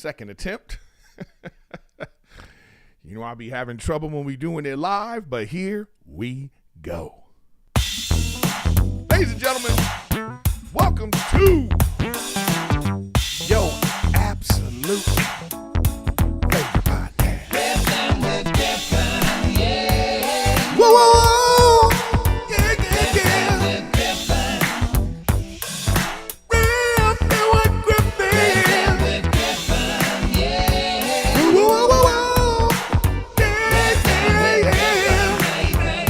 second attempt. You know, I'll be having trouble when we doing it live, but here we go. Ladies and gentlemen, welcome to Yo Absolute Favorite Podcast. Riffin with Griffin, yeah. Whoa, whoa, whoa. Yeah, yeah, yeah. With Griffin, Riffin with Griffin. with Griffin, yeah. Whoa, whoa, whoa, whoa. Yeah, yeah, yeah.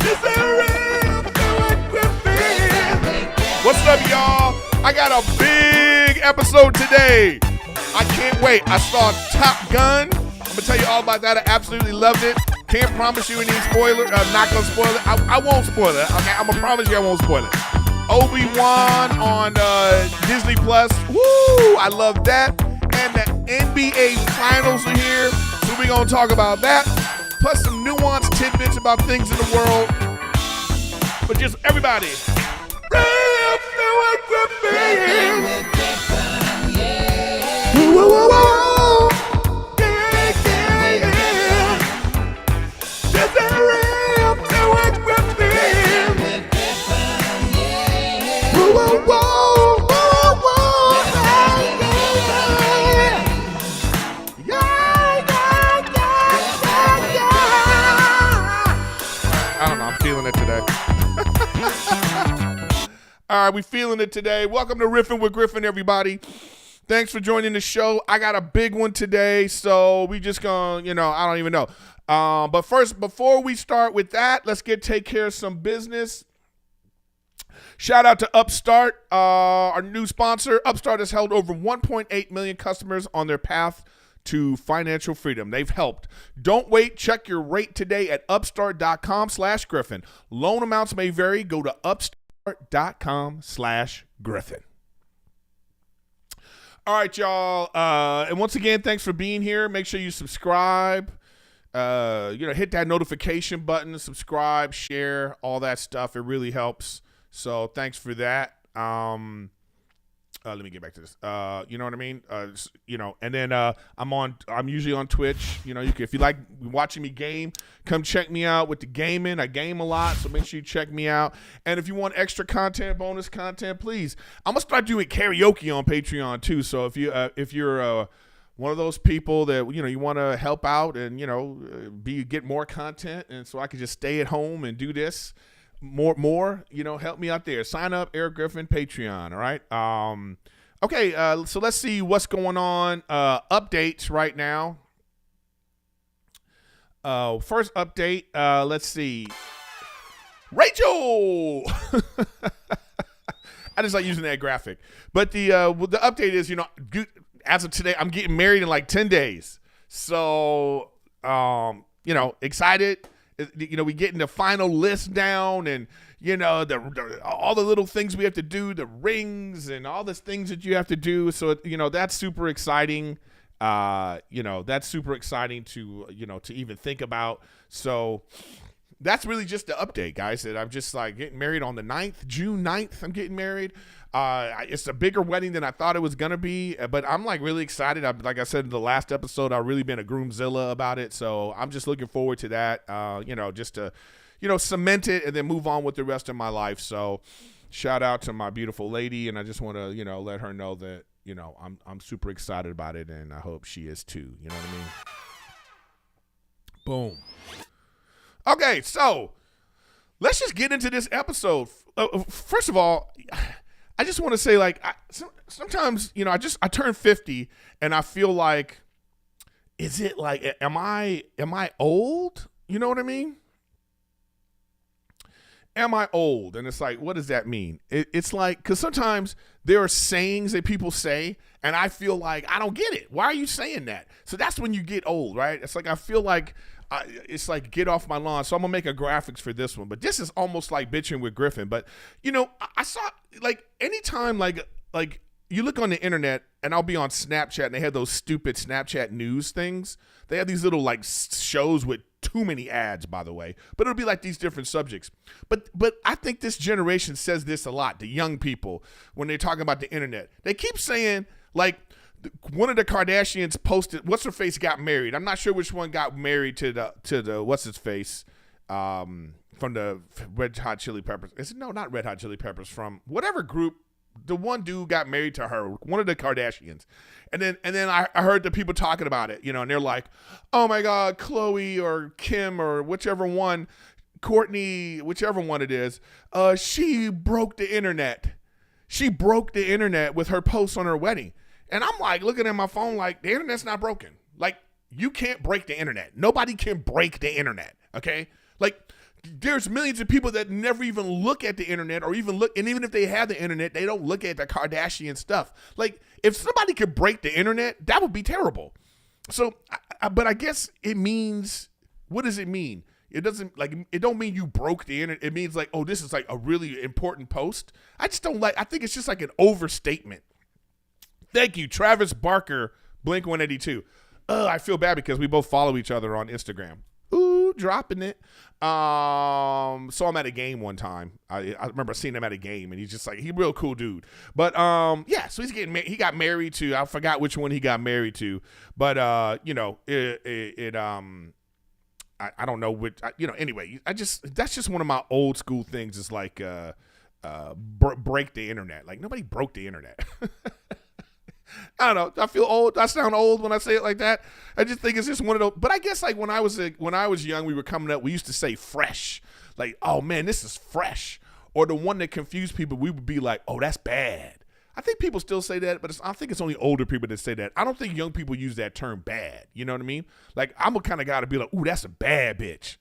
This is Riffin with Griffin. What's up, y'all? I got a big episode today. I can't wait. I saw Top Gun. I'm going to tell you all about that. I absolutely loved it. Can't promise you any spoiler. I'm not going to spoil it. I won't spoil it. Okay, I'm going to promise you I won't spoil it. OBI WON on Disney Plus. Woo! I love that. And the NBA Finals are here. So we're going to talk about that. Plus some nuanced tidbits about things in the world. But just everybody. Riffin with Griffin, yeah. Whoa, whoa, whoa, whoa. Yeah, yeah, yeah. Just a real with Griffin. With Griffin, yeah. Whoa, whoa, whoa, whoa, whoa. Yeah, yeah, yeah, yeah. I don't know, I'm feeling it today. All right, we feeling it today. Welcome to Riffin with Griffin, everybody. Thanks for joining the show. I got a big one today, so we just gonna, I don't even know. But first, before we start with that, let's take care of some business. Shout out to Upstart, our new sponsor. Upstart has held over 1.8 million customers on their path to financial freedom. They've helped. Don't wait. Check your rate today at upstart.com/Griffin. Loan amounts may vary. Go to upstart.com/Griffin. All right, y'all. And once again, thanks for being here. Make sure you subscribe. Hit that notification button, subscribe, share, all that stuff. It really helps. So thanks for that. Let me get back to this. You know what I mean? And then I'm usually on Twitch. If you like watching me game, come check me out with the gaming. I game a lot, so make sure you check me out. And if you want extra content, bonus content, please. I'm gonna start doing karaoke on Patreon too. So if you're one of those people that you want to help out and get more content, and so I can just stay at home and do this. More, help me out there. Sign up, Erik Griffin, Patreon, all right? Okay, so let's see what's going on. Updates right now. First update, let's see. Rachel! I just like using that graphic. But the update is, as of today, I'm getting married in like 10 days. So, excited. We getting the final list down and, all the little things we have to do, the rings and all the things that you have to do. So, that's super exciting. That's super exciting to even think about. So that's really just the update, guys, that I'm just like getting married on the 9th, June 9th. I'm getting married. It's a bigger wedding than I thought it was going to be, but I'm like really excited. Like I said in the last episode, I've really been a groomzilla about it. So I'm just looking forward to that, just to, cement it and then move on with the rest of my life. So shout out to my beautiful lady. And I just want to, let her know that, I'm super excited about it. And I hope she is too. You know what I mean? Boom. Okay. So let's just get into this episode. First of all, I just want to say, sometimes, I turn 50 and I feel like, is it like, am I old? You know what I mean? Am I old? And it's like, what does that mean? It's like, because sometimes there are sayings that people say, and I feel like, I don't get it. Why are you saying that? So that's when you get old, right? It's like, I feel like, it's like, get off my lawn. So I'm going to make a graphics for this one. But this is almost like bitching with Griffin. But, I saw, anytime, you look on the internet, and I'll be on Snapchat, and they have those stupid Snapchat news things. They have these little, shows with too many ads, by the way. But it'll be like these different subjects. But I think this generation says this a lot, the young people, when they're talking about the internet. They keep saying, one of the Kardashians posted, what's her face got married. I'm not sure which one got married to the what's his face from the Red Hot Chili Peppers. No, not Red Hot Chili Peppers, from whatever group. The one dude got married to her, one of the Kardashians. And then I heard the people talking about it, and they're like, oh my God, Khloe or Kim or whichever one, Courtney, whichever one it is, she broke the internet. She broke the internet with her posts on her wedding. And I'm like looking at my phone like, the internet's not broken. Like, you can't break the internet. Nobody can break the internet, okay? Like, there's millions of people that never even look at the internet or even look, and even if they have the internet, they don't look at the Kardashian stuff. Like, if somebody could break the internet, that would be terrible. So, but I guess it means, what does it mean? It doesn't, like, it don't mean you broke the internet. It means like, oh, this is like a really important post. I just don't like, I think it's just like an overstatement. Thank you, Travis Barker, Blink 182. I feel bad because we both follow each other on Instagram. Ooh, dropping it. Saw him at a game one time. I remember seeing him at a game, and he's just like, he's a real cool dude. But yeah, so he got married to, I forgot which one he got married to, but I don't know which, anyway, that's just one of my old school things, is like break the internet. Like, nobody broke the internet. I don't know. I feel old. I sound old when I say it like that. I just think it's just one of those. But I guess like when I was young, we were coming up. We used to say fresh. Like, oh man, this is fresh. Or the one that confused people, we would be like, oh, that's bad. I think people still say that, but I think it's only older people that say that. I don't think young people use that term bad. You know what I mean? Like, I'm a kind of guy to be like, ooh, that's a bad bitch.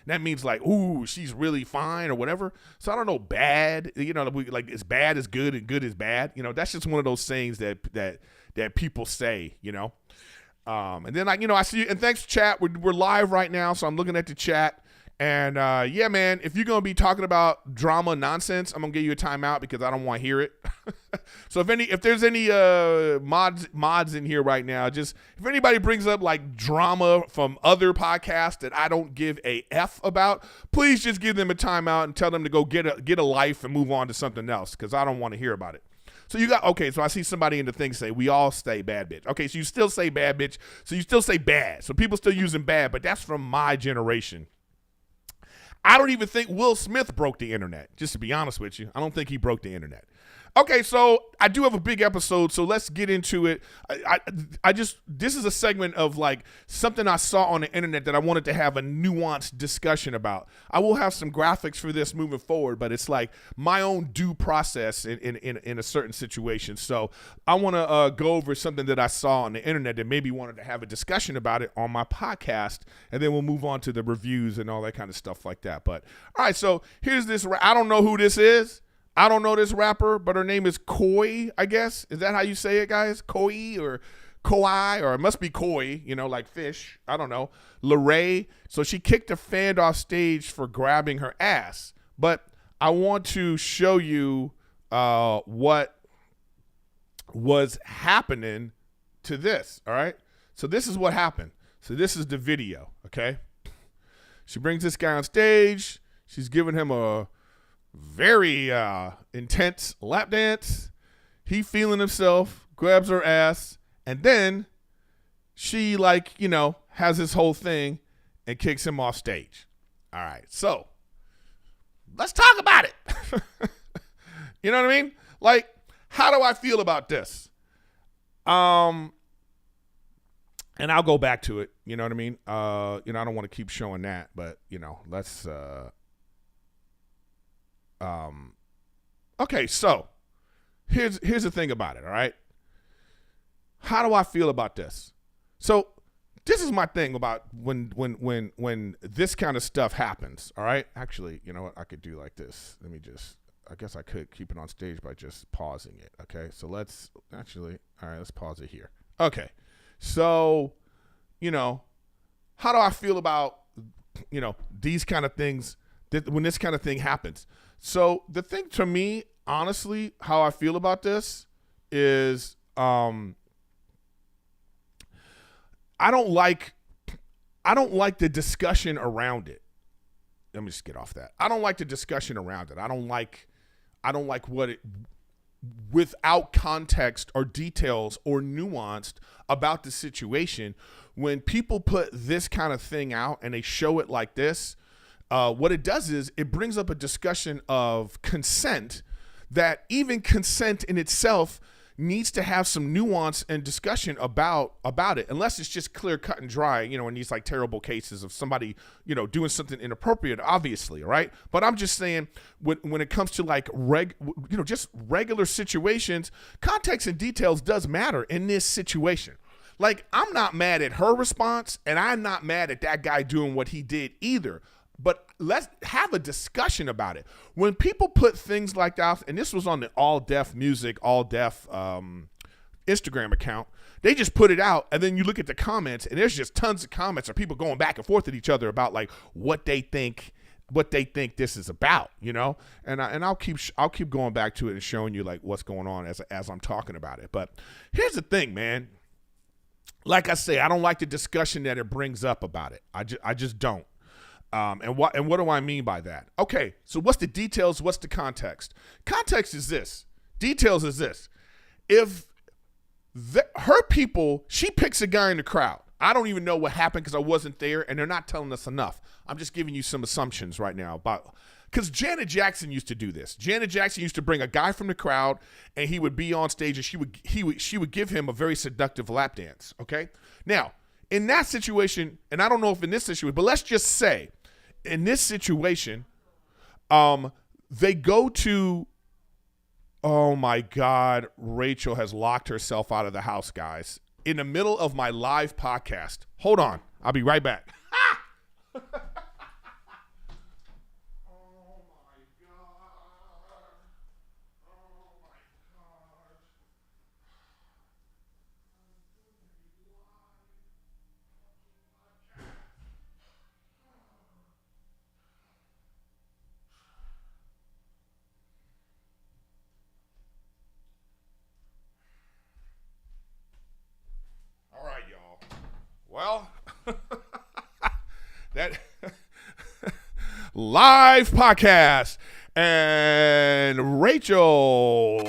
That means like, ooh, she's really fine or whatever. So I don't know, bad. Like as bad as good and good as bad. That's just one of those sayings that people say. And then I see you. And thanks, chat. We're live right now, so I'm looking at the chat. And yeah, man, if you're gonna be talking about drama nonsense, I'm gonna give you a timeout because I don't want to hear it. So if there's any mods in here right now, just if anybody brings up like drama from other podcasts that I don't give a F about, please just give them a timeout and tell them to go get a life and move on to something else, because I don't want to hear about it. So so I see somebody in the thing say, we all say bad bitch. Okay, so you still say bad bitch. So you still say bad. So people still using bad, but that's from my generation. I don't even think Will Smith broke the internet, just to be honest with you. I don't think he broke the internet. Okay, so I do have a big episode, so let's get into it. This is a segment of like something I saw on the internet that I wanted to have a nuanced discussion about. I will have some graphics for this moving forward, but it's like my own due process in a certain situation. So I want to go over something that I saw on the internet that maybe wanted to have a discussion about it on my podcast, and then we'll move on to the reviews and all that kind of stuff like that. But all right, so here's this. I don't know who this is. I don't know this rapper, but her name is COI, I guess. Is that how you say it, guys? COI or COI, or it must be COI, like fish. I don't know. LeRay. So she kicked a fan off stage for grabbing her ass. But I want to show you what was happening to this, all right? So this is what happened. So this is the video, okay? She brings this guy on stage. She's giving him a very intense lap dance. He feeling himself, grabs her ass, and then she has this whole thing and kicks him off stage. All right, so let's talk about it. You know what I mean? Like, how do I feel about this? And I'll go back to it. You know what I mean? I don't want to keep showing that, but let's. Okay, so here's the thing about it, all right? How do I feel about this? So this is my thing about when this kind of stuff happens, all right? Actually, you know what? I could do like this. I guess I could keep it on stage by just pausing it, okay? So all right, let's pause it here. Okay, so, how do I feel about, these kind of things, when this kind of thing happens? So the thing to me, honestly, how I feel about this is I don't like the discussion around it. Let me just get off that. I don't like the discussion around it. I don't like what it without context or details or nuanced about the situation. When people put this kind of thing out and they show it like this, what it does is it brings up a discussion of consent, that even consent in itself needs to have some nuance and discussion about it, unless it's just clear cut and dry, in these like terrible cases of somebody, doing something inappropriate, obviously, right? But I'm just saying when it comes to like just regular situations, context and details does matter in this situation. Like, I'm not mad at her response, and I'm not mad at that guy doing what he did either. But let's have a discussion about it. When people put things like that, and this was on the All Deaf Music, All Deaf Instagram account, they just put it out, and then you look at the comments, and there's just tons of comments of people going back and forth at each other about like what they think this is about, And I'll keep going back to it and showing you like what's going on as I'm talking about it. But here's the thing, man. Like I say, I don't like the discussion that it brings up about it. I just don't. And what do I mean by that? Okay, so what's the details? What's the context? Context is this. Details is this. If her people, she picks a guy in the crowd. I don't even know what happened because I wasn't there, and they're not telling us enough. I'm just giving you some assumptions right now about, because Janet Jackson used to do this. Janet Jackson used to bring a guy from the crowd, and he would be on stage, and she would give him a very seductive lap dance. Okay, now in that situation, and I don't know if in this situation, but let's just say in this situation, they go to, oh my God, Rachel has locked herself out of the house, guys, in the middle of my live podcast. Hold on. I'll be right back. Well, that live podcast, and Rachel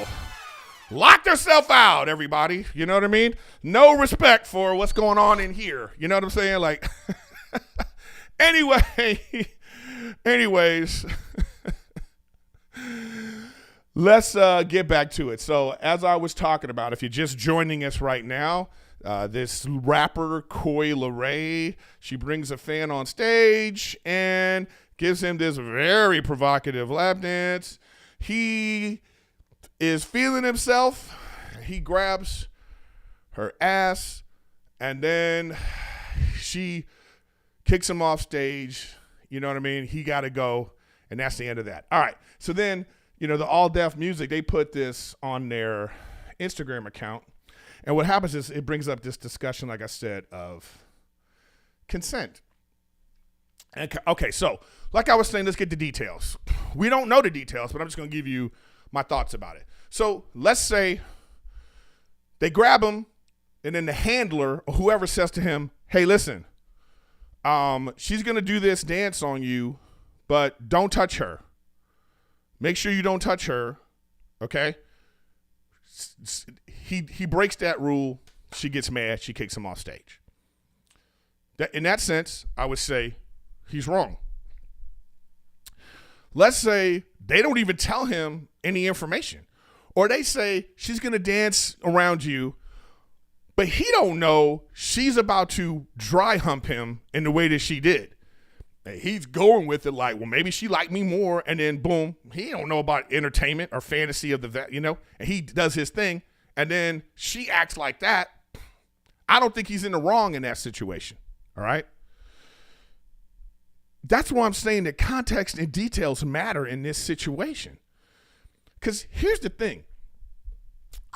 locked herself out, everybody. You know what I mean? No respect for what's going on in here. You know what I'm saying? Like, anyways, let's get back to it. So as I was talking about, if you're just joining us right now, this rapper, COI LeRay, she brings a fan on stage and gives him this very provocative lap dance. He is feeling himself. He grabs her ass, and then she kicks him off stage. You know what I mean? He got to go, and that's the end of that. All right. So then, the All Deaf Music, they put this on their Instagram account. And what happens is it brings up this discussion, like I said, of consent. And okay, so like I was saying, let's get the details. We don't know the details, but I'm just going to give you my thoughts about it. So let's say they grab him, and then the handler or whoever says to him, hey, listen, she's going to do this dance on you, but don't touch her. Make sure you don't touch her, okay? He breaks that rule. She gets mad. She kicks him off stage. In that sense, I would say he's wrong. Let's say they don't even tell him any information, or they say she's going to dance around you, but he don't know she's about to dry hump him in the way that she did. And he's going with it like, well, maybe she liked me more, and then boom, he don't know about entertainment or fantasy of and he does his thing. And then she acts like that. I don't think he's in the wrong in that situation. All right. That's why I'm saying that context and details matter in this situation. Because here's the thing.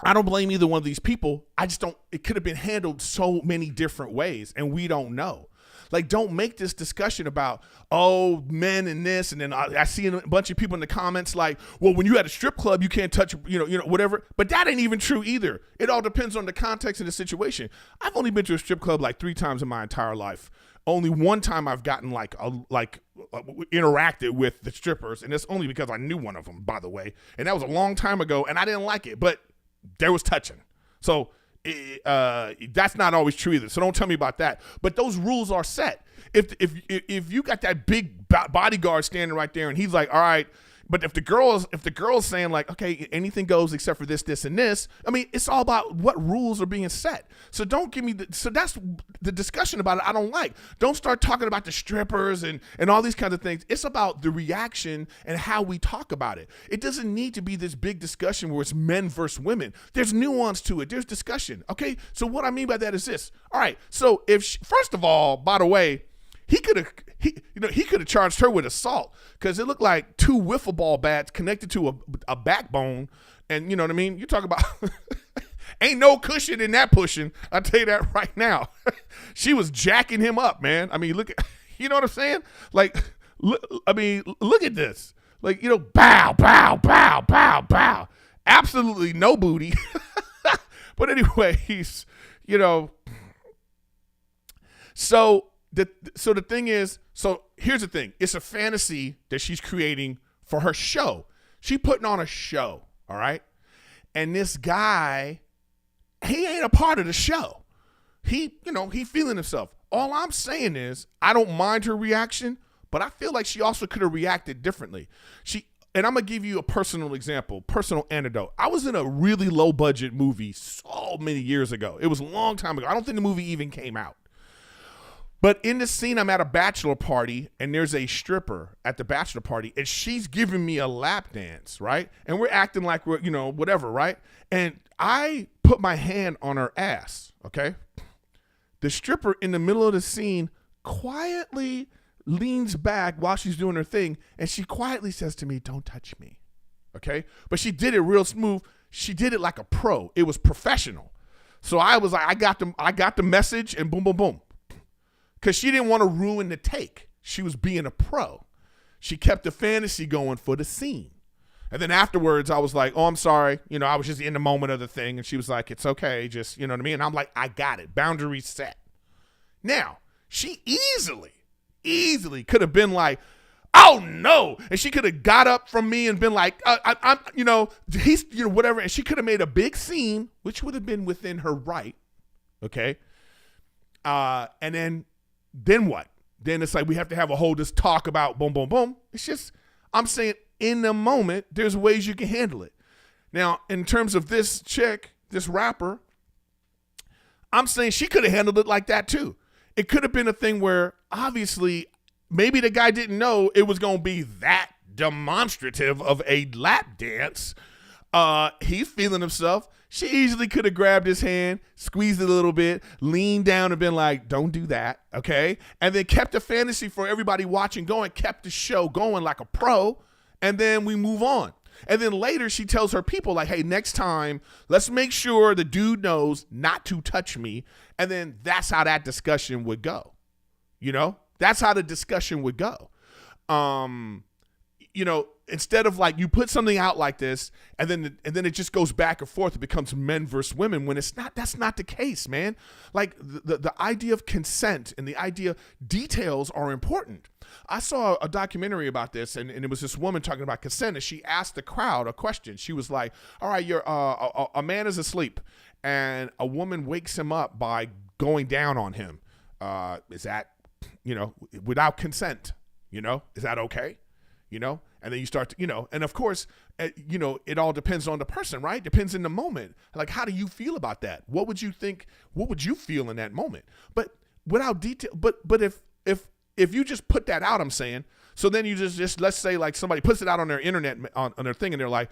I don't blame either one of these people. I just don't, it could have been handled so many different ways, and we don't know. Like, don't make this discussion about, oh, men and this. And then I see a bunch of people in the comments like, well, when you at a strip club, you can't touch, whatever. But that ain't even true either. It all depends on the context and the situation. I've only been to a strip club like 3 times in my entire life. Only one time I've gotten interacted with the strippers, and it's only because I knew one of them, by the way. And that was a long time ago, and I didn't like it, but there was touching. So that's not always true either. So don't tell me about that. But those rules are set. If you got that big bodyguard standing right there, and he's like, all right. But if the girl's saying like, okay, anything goes except for this, this, and this, I mean, it's all about what rules are being set. So don't give me so that's the discussion about it I don't like. Don't start talking about the strippers and all these kinds of things. It's about the reaction and how we talk about it. It doesn't need to be this big discussion where it's men versus women. There's nuance to it. There's discussion. Okay. So what I mean by that is this. All right. So first of all, by the way, he could have charged her with assault because it looked like 2 wiffle ball bats connected to a backbone. And you know what I mean? You talk about ain't no cushion in that pushing. I'll tell you that right now. She was jacking him up, man. I mean, look at, you know what I'm saying? Like, look at this. Like, bow, bow, bow, bow, bow. Absolutely no booty. But anyways, so the thing is, so here's the thing. It's a fantasy that she's creating for her show. She putting on a show, all right? And this guy, he ain't a part of the show. He feeling himself. All I'm saying is I don't mind her reaction, but I feel like she also could have reacted differently. And I'm going to give you a personal example, personal anecdote. I was in a really low budget movie so many years ago. It was a long time ago. I don't think the movie even came out. But in the scene, I'm at a bachelor party, and there's a stripper at the bachelor party, and she's giving me a lap dance, right? And we're acting like we're, whatever, right? And I put my hand on her ass, okay? The stripper in the middle of the scene quietly leans back while she's doing her thing, and she quietly says to me, "Don't touch me," okay? But she did it real smooth. She did it like a pro. It was professional. So I was like, I got the message, and boom, boom, boom. Because she didn't want to ruin the take. She was being a pro. She kept the fantasy going for the scene. And then afterwards, I was like, oh, I'm sorry. I was just in the moment of the thing. And she was like, it's okay. Just, you know what I mean? And I'm like, I got it. Boundaries set. Now, she easily could have been like, oh, no. And she could have got up from me and been like, he's, whatever. And she could have made a big scene, which would have been within her right. Okay. And then what? Then it's like we have to have a whole this talk about boom, boom, boom. It's just, I'm saying in the moment, there's ways you can handle it. Now, in terms of this chick, this rapper, I'm saying she could have handled it like that too. It could have been a thing where obviously maybe the guy didn't know it was going to be that demonstrative of a lap dance. He's feeling himself. She easily could have grabbed his hand, squeezed it a little bit, leaned down and been like, don't do that, okay? And then kept the fantasy for everybody watching going, kept the show going like a pro, and then we move on. And then later she tells her people like, hey, next time, let's make sure the dude knows not to touch me. And then that's how that discussion would go. That's how the discussion would go. Instead of like you put something out like this and then it just goes back and forth, it becomes men versus women when it's not. That's not the case, man. Like the idea of consent and the idea details are important. I saw a documentary about this and it was this woman talking about consent and she asked the crowd a question. She was like, all right, you're a man is asleep and a woman wakes him up by going down on him. Is that, without consent, is that okay? And then you start to, and of course, it all depends on the person, right? Depends in the moment. Like, how do you feel about that? What would you think? What would you feel in that moment? But without detail, but if you just put that out, I'm saying, so then you just let's say like somebody puts it out on their internet, on their thing, and they're like,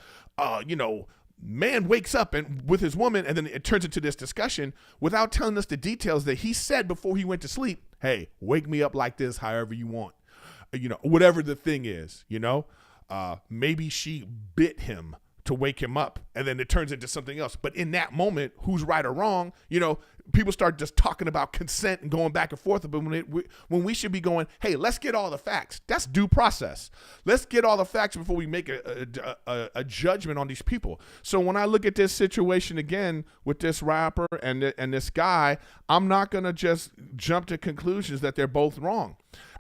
man wakes up and with his woman, and then it turns into this discussion without telling us the details that he said before he went to sleep. Hey, wake me up like this, however you want. Whatever the thing is, maybe she bit him to wake him up, and then it turns into something else. But in that moment, who's right or wrong, people start just talking about consent and going back and forth. But when we should be going, hey, let's get all the facts. That's due process. Let's get all the facts before we make a judgment on these people. So when I look at this situation again with this rapper and this guy, I'm not going to just jump to conclusions that they're both wrong.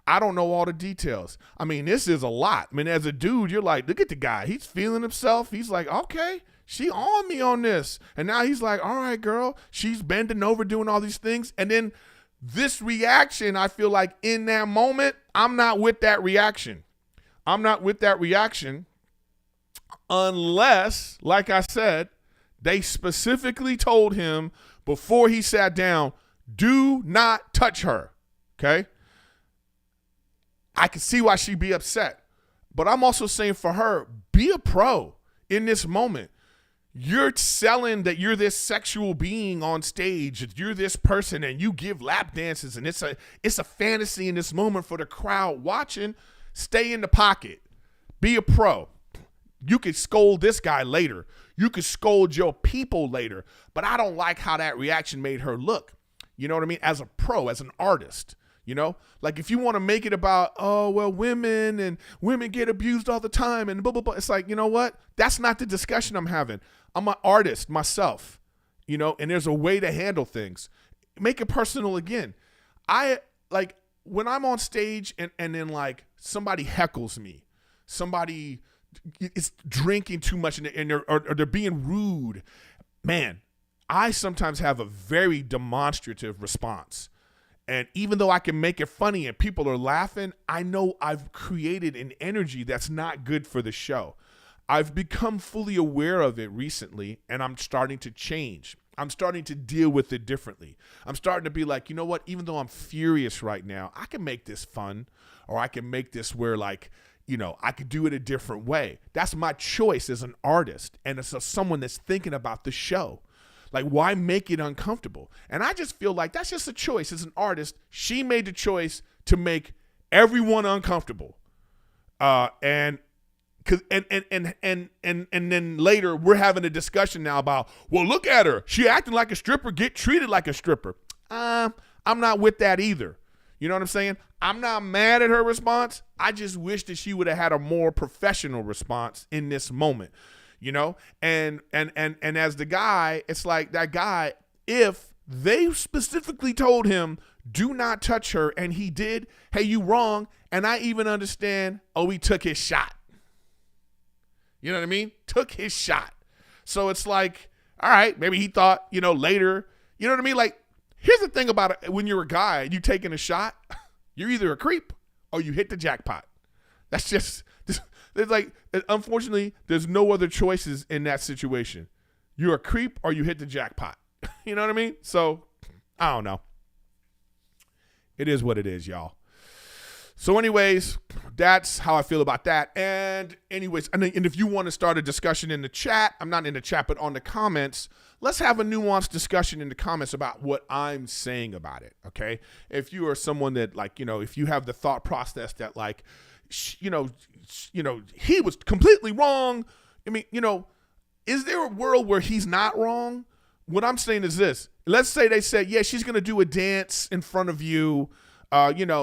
I don't know all the details. I mean, this is a lot. I mean, as a dude, you're like, look at the guy. He's feeling himself. He's like, okay, she on me on this. And now he's like, all right, girl. She's bending over, doing all these things. And then this reaction, I feel like in that moment, I'm not with that reaction. I'm not with that reaction unless, like I said, they specifically told him before he sat down, do not touch her, okay? I can see why she'd be upset. But I'm also saying for her, be a pro in this moment. You're selling that you're this sexual being on stage, that you're this person, and you give lap dances, and it's a fantasy in this moment for the crowd watching. Stay in the pocket. Be a pro. You could scold this guy later. You could scold your people later. But I don't like how that reaction made her look. You know what I mean? As a pro, as an artist. Like if you want to make it about, oh, well, women get abused all the time and blah, blah, blah. It's like, you know what? That's not the discussion I'm having. I'm an artist myself, and there's a way to handle things. Make it personal again. I like when I'm on stage and then like somebody heckles me, somebody is drinking too much and they're being rude. Man, I sometimes have a very demonstrative response. And even though I can make it funny and people are laughing, I know I've created an energy that's not good for the show. I've become fully aware of it recently, and I'm starting to change. I'm starting to deal with it differently. I'm starting to be like, you know what? Even though I'm furious right now, I can make this fun, or I can make this where like, I could do it a different way. That's my choice as an artist and as someone that's thinking about the show. Like, why make it uncomfortable? And I just feel like that's just a choice. As an artist, she made the choice to make everyone uncomfortable. And then later we're having a discussion now about, well, look at her. She acting like a stripper, get treated like a stripper. I'm not with that either. You know what I'm saying? I'm not mad at her response. I just wish that she would have had a more professional response in this moment. And as the guy, it's like that guy, if they specifically told him, do not touch her, and he did, hey, you wrong, and I even understand, he took his shot. You know what I mean? Took his shot. So it's like, all right, maybe he thought, later, you know what I mean? Like, here's the thing about it. When you're a guy and you taking a shot, you're either a creep or you hit the jackpot. That's just... It's like, unfortunately, there's no other choices in that situation. You're a creep or you hit the jackpot. You know what I mean? So, I don't know. It is what it is, y'all. So anyways, that's how I feel about that. And anyways, and if you want to start a discussion in the chat, I'm not in the chat, but on the comments, let's have a nuanced discussion in the comments about what I'm saying about it, okay? If you are someone that, like, if you have the thought process that, like, he was completely wrong. I mean, is there a world where he's not wrong? What I'm saying is this. Let's say they said, yeah, she's going to do a dance in front of you.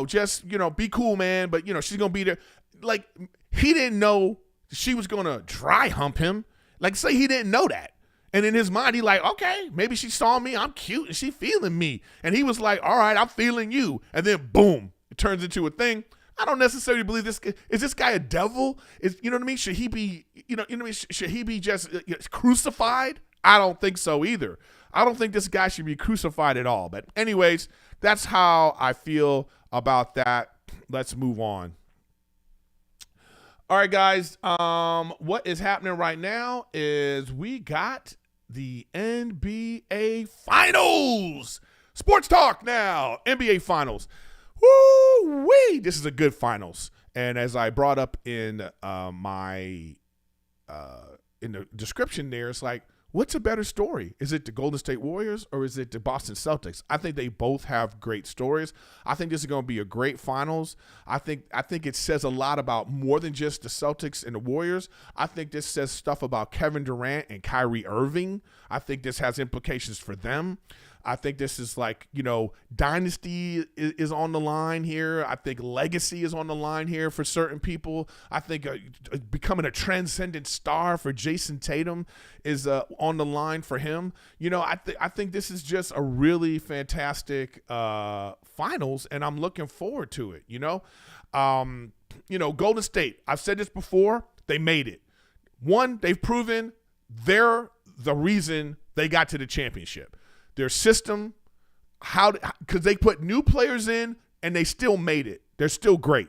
Just, be cool, man. But, she's going to be there. Like, he didn't know she was going to dry hump him. Like, say he didn't know that. And in his mind, he like, okay, maybe she saw me. I'm cute and she feeling me. And he was like, all right, I'm feeling you. And then boom, it turns into a thing. I don't necessarily believe this. Is this guy a devil? You know what I mean? Should he be, should he be just crucified? I don't think so either. I don't think this guy should be crucified at all. But anyways, that's how I feel about that. Let's move on. All right, guys. What is happening right now is we got the NBA Finals. Sports talk now. NBA Finals. Woo-wee! This is a good finals. And as I brought up in in the description there, it's like, What's a better story? Is it the Golden State Warriors or is it the Boston Celtics? I think they both have great stories. I think this is going to be a great finals. I think it says a lot about more than just the Celtics and the Warriors. I think this says stuff about Kevin Durant and Kyrie Irving. I think this has implications for them. I think this is like, dynasty is on the line here. I think legacy is on the line here for certain people. I think becoming a transcendent star for Jason Tatum is on the line for him. I think this is just a really fantastic finals, and I'm looking forward to it. Golden State, I've said this before, they made it. One, they've proven they're the reason they got to the championship. Their system, because they put new players in and they still made it. They're still great.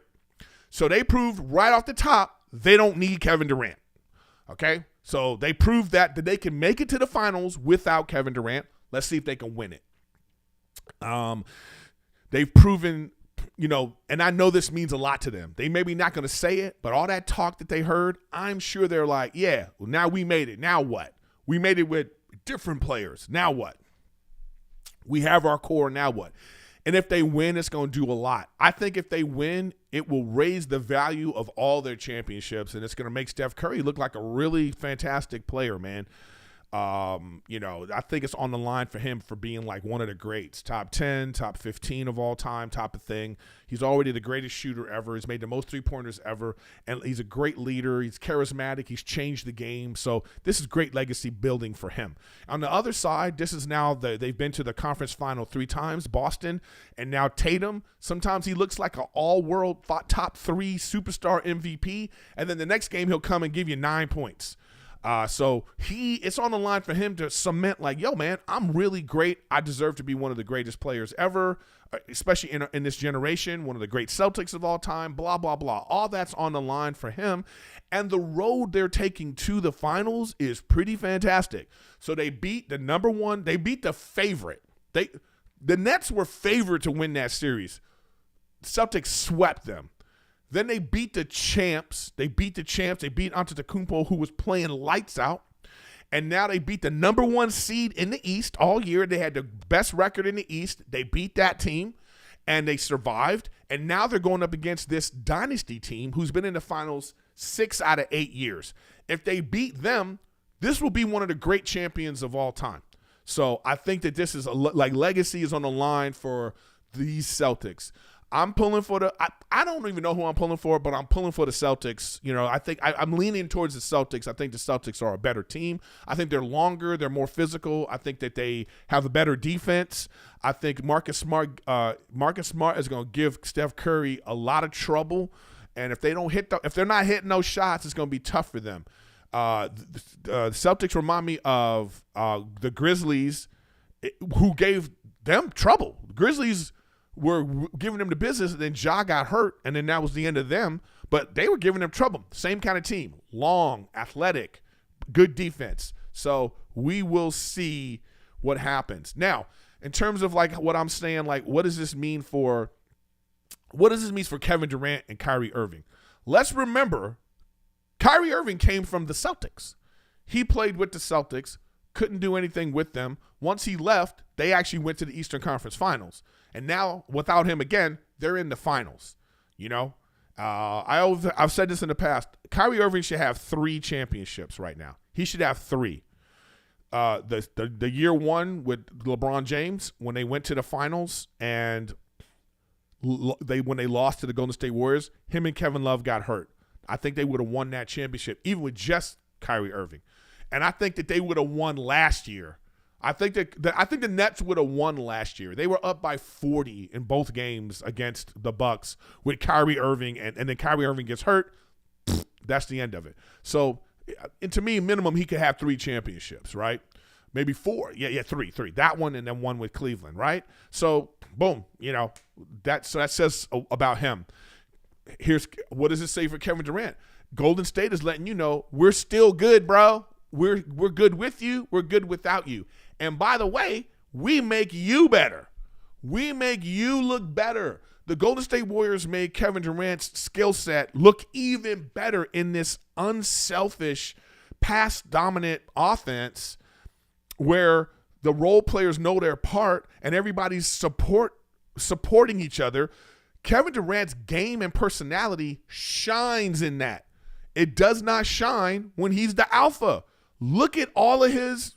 So they proved right off the top they don't need Kevin Durant. Okay? So they proved that they can make it to the finals without Kevin Durant. Let's see if they can win it. They've proven, and I know this means a lot to them. They maybe not going to say it, but all that talk that they heard, I'm sure they're like, yeah, well, now we made it. Now what? We made it with different players. Now what? We have our core. Now what? And if they win, it's going to do a lot. I think if they win, it will raise the value of all their championships, and it's going to make Steph Curry look like a really fantastic player, man. I think it's on the line for him for being like one of the greats, top 10, top 15 of all time, type of thing. He's already the greatest shooter ever. He's made the most three-pointers ever, and he's a great leader. He's charismatic. He's changed the game. So this is great legacy building for him. On the other side, this is now they've been to the conference final 3 times, Boston, and now Tatum. Sometimes he looks like an all-world top 3 superstar MVP, and then the next game he'll come and give you 9 points. So it's on the line for him to cement like, yo, man, I'm really great. I deserve to be one of the greatest players ever, especially in this generation, one of the great Celtics of all time, blah, blah, blah. All that's on the line for him. And the road they're taking to the finals is pretty fantastic. So they beat the number one. They beat the favorite. The Nets were favored to win that series. Celtics swept them. Then they beat the champs. They beat Antetokounmpo, who was playing lights out. And now they beat the number 1 seed in the East all year. They had the best record in the East. They beat that team, and they survived. And now they're going up against this dynasty team who's been in the finals 6 out of 8 years. If they beat them, this will be one of the great champions of all time. So I think that this is legacy is on the line for these Celtics. I'm pulling for I don't even know who I'm pulling for, but I'm pulling for the Celtics. I think I'm leaning towards the Celtics. I think the Celtics are a better team. I think they're longer. They're more physical. I think that they have a better defense. I think Marcus Smart is going to give Steph Curry a lot of trouble. And if they're not hitting those shots, it's going to be tough for them. The Celtics remind me of the Grizzlies, who gave them trouble. The Grizzlies were giving them the business, and then Ja got hurt, and then that was the end of them. But they were giving them trouble. Same kind of team. Long, athletic, good defense. So we will see what happens. Now, in terms of like what I'm saying, like what does this mean for Kevin Durant and Kyrie Irving? Let's remember, Kyrie Irving came from the Celtics. He played with the Celtics, couldn't do anything with them. Once he left, they actually went to the Eastern Conference Finals. And now, without him again, they're in the finals. I've said this in the past. Kyrie Irving should have 3 championships right now. He should have 3. The year 1 with LeBron James, when they went to the finals and when they lost to the Golden State Warriors, him and Kevin Love got hurt. I think they would have won that championship, even with just Kyrie Irving. And I think that they would have won last year. I think the Nets would have won last year. They were up by 40 in both games against the Bucks with Kyrie Irving, and then Kyrie Irving gets hurt. That's the end of it. So, and to me, minimum, he could have 3 championships, right? Maybe 4. Yeah, 3. That one and then one with Cleveland, right? So, boom, that says about him. Here's what does it say for Kevin Durant? Golden State is letting you know we're still good, bro. We're good with you. We're good without you. And by the way, we make you better. We make you look better. The Golden State Warriors made Kevin Durant's skill set look even better in this unselfish, pass-dominant offense where the role players know their part and everybody's supporting each other. Kevin Durant's game and personality shines in that. It does not shine when he's the alpha. Look at all of his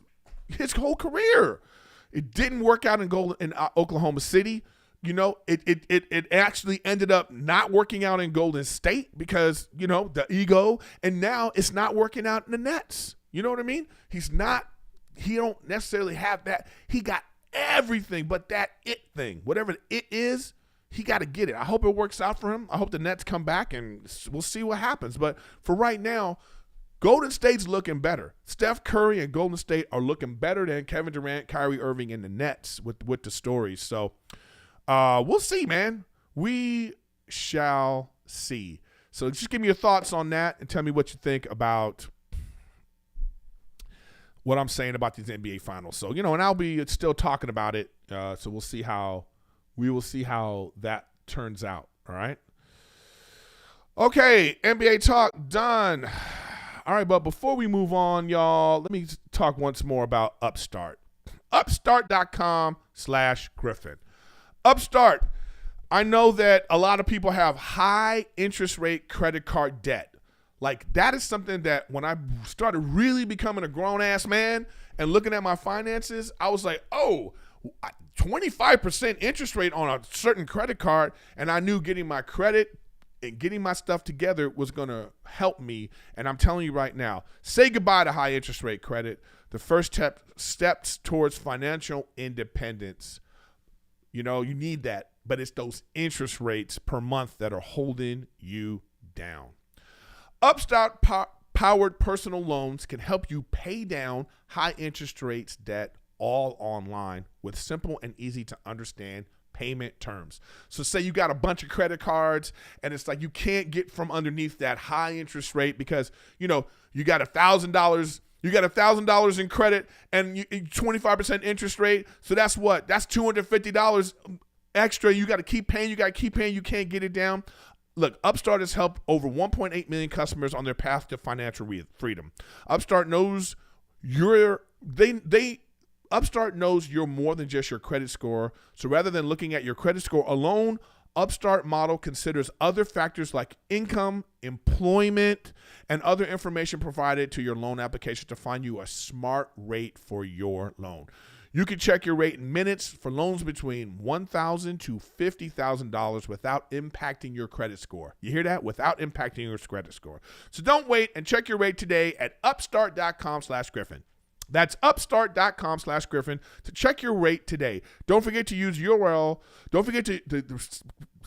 whole career. It didn't work out in Oklahoma City. You know, it actually ended up not working out in Golden State because, you know, the ego, and now it's not working out in the Nets. You know what I mean? He don't necessarily have that. He got everything but that it thing. Whatever it is, he got to get it. I hope it works out for him. I hope the Nets come back and we'll see what happens. But for right now, Golden State's looking better. Steph Curry and Golden State are looking better than Kevin Durant, Kyrie Irving, and the Nets with the stories. So we'll see, man. We shall see. So just give me your thoughts on that and tell me what you think about what I'm saying about these NBA finals. So, you know, and I'll be still talking about it. So we will see how that turns out. All right. Okay. NBA talk done. All right. But before we move on, y'all, let me talk once more about Upstart. Upstart.com/Griffin. Upstart. I know that a lot of people have high interest rate credit card debt. Like, that is something that when I started really becoming a grown-ass man and looking at my finances, I was like, oh, 25% interest rate on a certain credit card, and I knew getting my credit and getting my stuff together was going to help me. And I'm telling you right now, say goodbye to high interest rate credit. The first steps towards financial independence. You know, you need that, but it's those interest rates per month that are holding you down. Upstart powered personal loans can help you pay down high interest rates debt all online with simple and easy to understand payment terms. So say you got a bunch of credit cards and it's like you can't get from underneath that high interest rate because, you know, you got $1,000. You got $1,000 in credit and 25% interest rate. So that's what? That's $250 extra. You got to keep paying. You can't get it down. Look, Upstart has helped over 1.8 million customers on their path to financial freedom. Upstart knows Upstart knows you're more than just your credit score. So rather than looking at your credit score alone, Upstart model considers other factors like income, employment, and other information provided to your loan application to find you a smart rate for your loan. You can check your rate in minutes for loans between $1,000 to $50,000 without impacting your credit score. You hear that? Without impacting your credit score. So don't wait and check your rate today at upstart.com/Griffin. That's upstart.com/Griffin to check your rate today. Don't forget to use URL. Don't forget to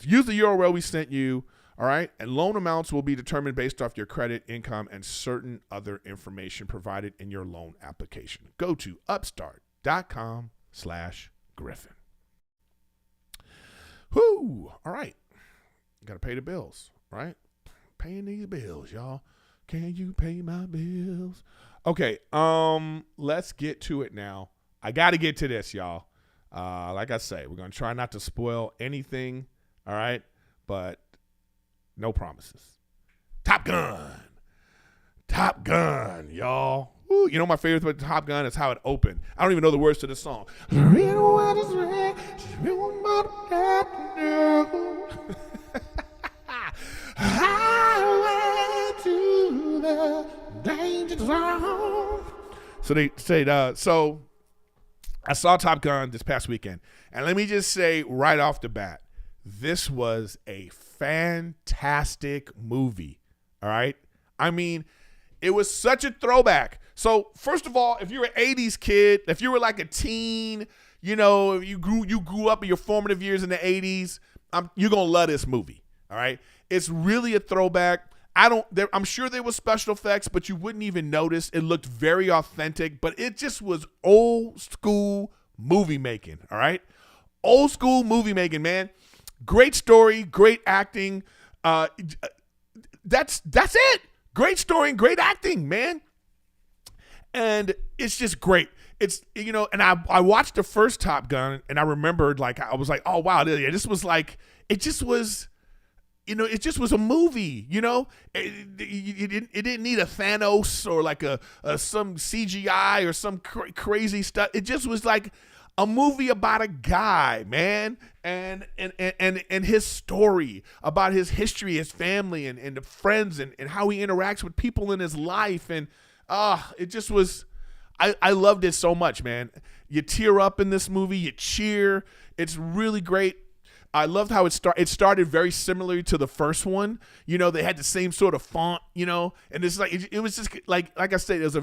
use the URL we sent you. All right. And loan amounts will be determined based off your credit, income, and certain other information provided in your loan application. Go to upstart.com/Griffin. Whoo. All right. Got to pay the bills, right? Paying these bills, y'all. Can you pay my bills? Okay. Let's get to it now. I got to get to this, y'all. Like I say, we're going to try not to spoil anything. All right. But no promises. Top Gun, y'all. Woo, you know my favorite with Top Gun is how it opened. I don't even know the words to the song. So they said, so I saw Top Gun this past weekend, and let me just say right off the bat, this was a fantastic movie. All right. I mean, it was such a throwback. So first of all, if you're an 80s kid, if you were like a teen, you know, if you grew up in your formative years in the 80s, you're going to love this movie. All right. It's really a throwback. I'm sure there was special effects, but you wouldn't even notice. It looked very authentic, but it just was old school movie making. All right. Old school movie making, man. Great story, great acting. That's it. Great story and great acting, man. And it's just great. It's, you know, and I watched the first Top Gun and I remembered, like, I was like, oh wow, this was like, it just was, it just was a movie, it didn't need a Thanos or like a some CGI or some crazy stuff. It just was like a movie about a guy, man, and his story, about his history, his family, and the friends, and how he interacts with people in his life. And it just was, I loved it so much, man. You tear up in this movie, you cheer. It's really great. I loved how it started very similarly to the first one. They had the same sort of font, and it's like it was just like I said, it was a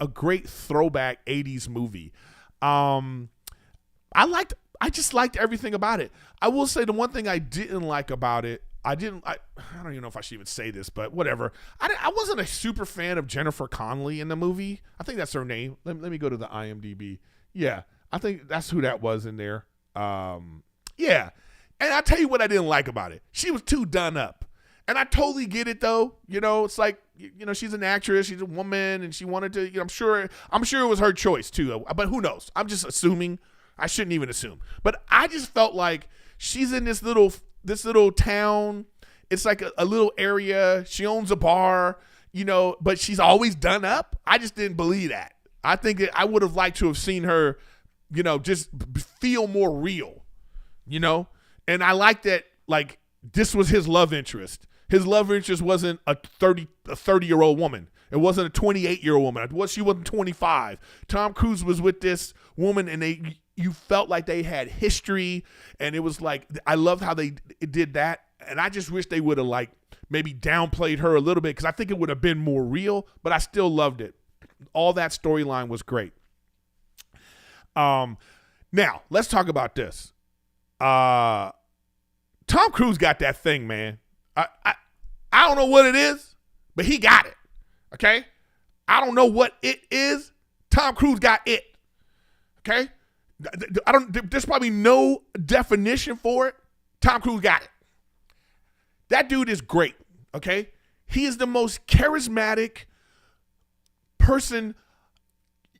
great throwback 80s movie. I just liked everything about it. I will say the one thing I didn't like about it, I don't even know if I should even say this, but whatever. I wasn't a super fan of Jennifer Connelly in the movie. I think that's her name. Let me go to the IMDb. Yeah, I think that's who that was in there. Yeah. And I'll tell you what I didn't like about it. She was too done up. And I totally get it, though. It's like, she's an actress. She's a woman, and she wanted to, I'm sure it was her choice, too. But who knows? I'm just assuming. I shouldn't even assume. But I just felt like she's in this little town. It's like a little area. She owns a bar, but she's always done up. I just didn't believe that. I think that I would have liked to have seen her, just feel more real, And I like that, like, this was his love interest. His love interest wasn't a 30-year-old woman. It wasn't a 28-year-old woman. She wasn't 25. Tom Cruise was with this woman, and you felt like they had history, and it was like, I loved how they did that, and I just wish they would have, like, maybe downplayed her a little bit, because I think it would have been more real, but I still loved it. All that storyline was great. Now, let's talk about this. Tom Cruise got that thing, man. I don't know what it is, but he got it. Okay? I don't know what it is. Tom Cruise got it. Okay? There's probably no definition for it. Tom Cruise got it. That dude is great. Okay? He is the most charismatic person.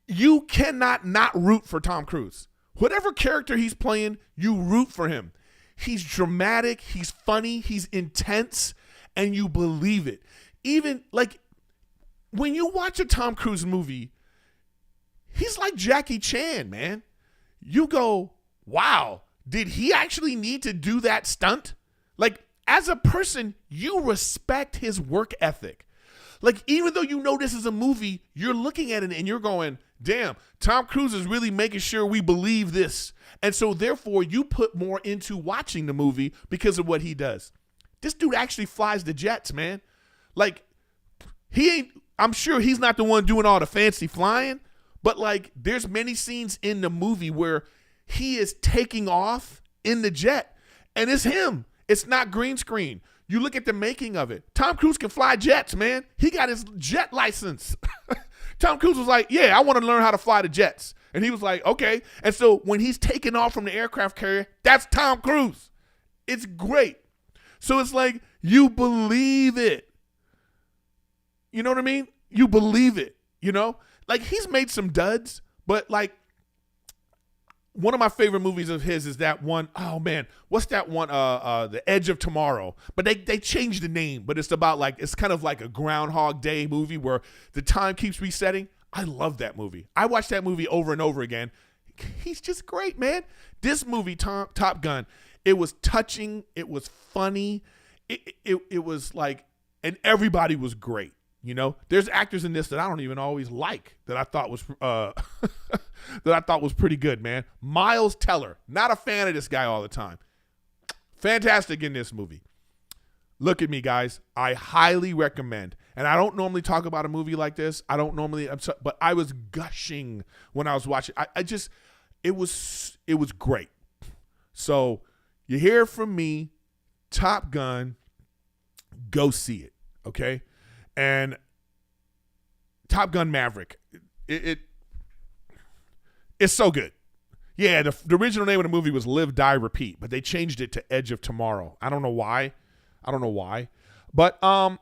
You cannot not root for Tom Cruise. Whatever character he's playing, you root for him. He's dramatic, he's funny, he's intense, and you believe it. Even like when you watch a Tom Cruise movie, he's like Jackie Chan, man. You go, wow, did he actually need to do that stunt? Like, as a person, you respect his work ethic. Like, even though this is a movie, you're looking at it and you're going, damn, Tom Cruise is really making sure we believe this. And so, therefore, you put more into watching the movie because of what he does. This dude actually flies the jets, man. Like, I'm sure he's not the one doing all the fancy flying, but, like, there's many scenes in the movie where he is taking off in the jet, and it's him. It's not green screen. You look at the making of it. Tom Cruise can fly jets, man. He got his jet license. Tom Cruise was like, yeah, I want to learn how to fly the jets. And he was like, okay. And so when he's taking off from the aircraft carrier, that's Tom Cruise. It's great. So it's like, you believe it. You know what I mean? You believe it, Like, he's made some duds, but, like, one of my favorite movies of his is that one, oh man, what's that one? The Edge of Tomorrow. But they changed the name, but it's about like, it's kind of like a Groundhog Day movie where the time keeps resetting. I love that movie. I watched that movie over and over again. He's just great, man. This movie, Top Gun, it was touching. It was funny. It was like, and everybody was great. There's actors in this that I don't even always like that I thought was pretty good, man. Miles Teller, not a fan of this guy all the time. Fantastic in this movie. Look at me, guys. I highly recommend. And I don't normally talk about a movie like this. But I was gushing when I was watching. It was great. So you hear from me, Top Gun, go see it, okay? And Top Gun Maverick, it's so good. Yeah, the original name of the movie was Live, Die, Repeat, but they changed it to Edge of Tomorrow. I don't know why. But, Tom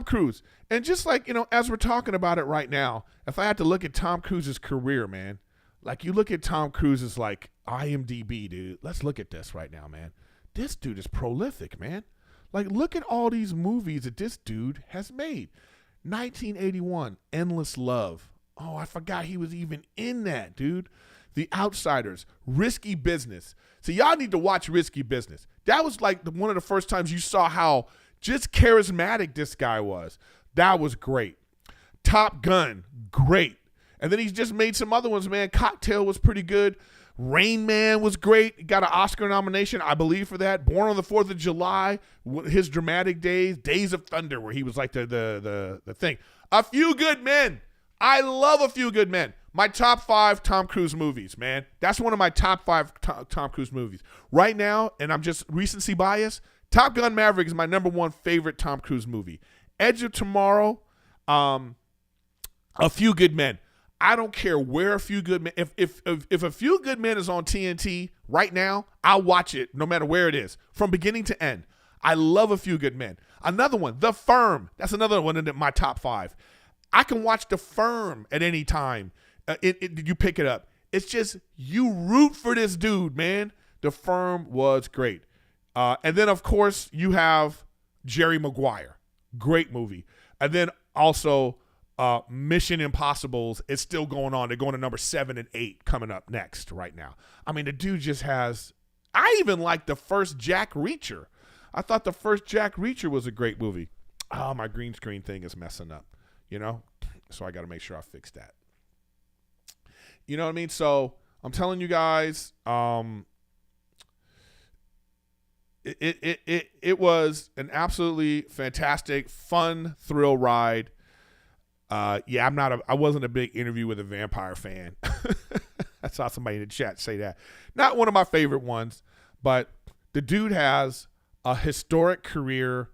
Cruise. And just like, as we're talking about it right now, if I had to look at Tom Cruise's career, man, like you look at Tom Cruise's like IMDb, dude. Let's look at this right now, man. This dude is prolific, man. Like, look at all these movies that this dude has made. 1981, Endless Love. Oh, I forgot he was even in that, dude. The Outsiders, Risky Business. So y'all need to watch Risky Business. That was like one of the first times you saw how just charismatic this guy was. That was great. Top Gun, great. And then he's just made some other ones, man. Cocktail was pretty good. Rain Man was great. He got an Oscar nomination, I believe, for that. Born on the 4th of July, his dramatic days. Days of Thunder, where he was like the thing. A Few Good Men. I love A Few Good Men. My top 5 Tom Cruise movies, man. That's one of my top 5 Tom Cruise movies. Right now, and I'm just recency biased, Top Gun Maverick is my number 1 favorite Tom Cruise movie. Edge of Tomorrow, A Few Good Men. I don't care where A Few Good Men. If A Few Good Men is on TNT right now, I'll watch it no matter where it is, from beginning to end. I love A Few Good Men. Another one, The Firm. That's another one in my top 5. I can watch The Firm at any time. You pick it up. It's just you root for this dude, man. The Firm was great. And then, of course, you have Jerry Maguire. Great movie. And then also Mission Impossibles is still going on. They're going to number 7 and 8 coming up next right now. I mean, the dude just has – I even like the first Jack Reacher. I thought the first Jack Reacher was a great movie. Oh, my green screen thing is messing up, you know? So I got to make sure I fix that. You know what I mean? So I'm telling you guys, it was an absolutely fantastic, fun thrill ride. Yeah, I wasn't a big Interview with a Vampire fan. I saw somebody in the chat say that. Not one of my favorite ones, but the dude has a historic career.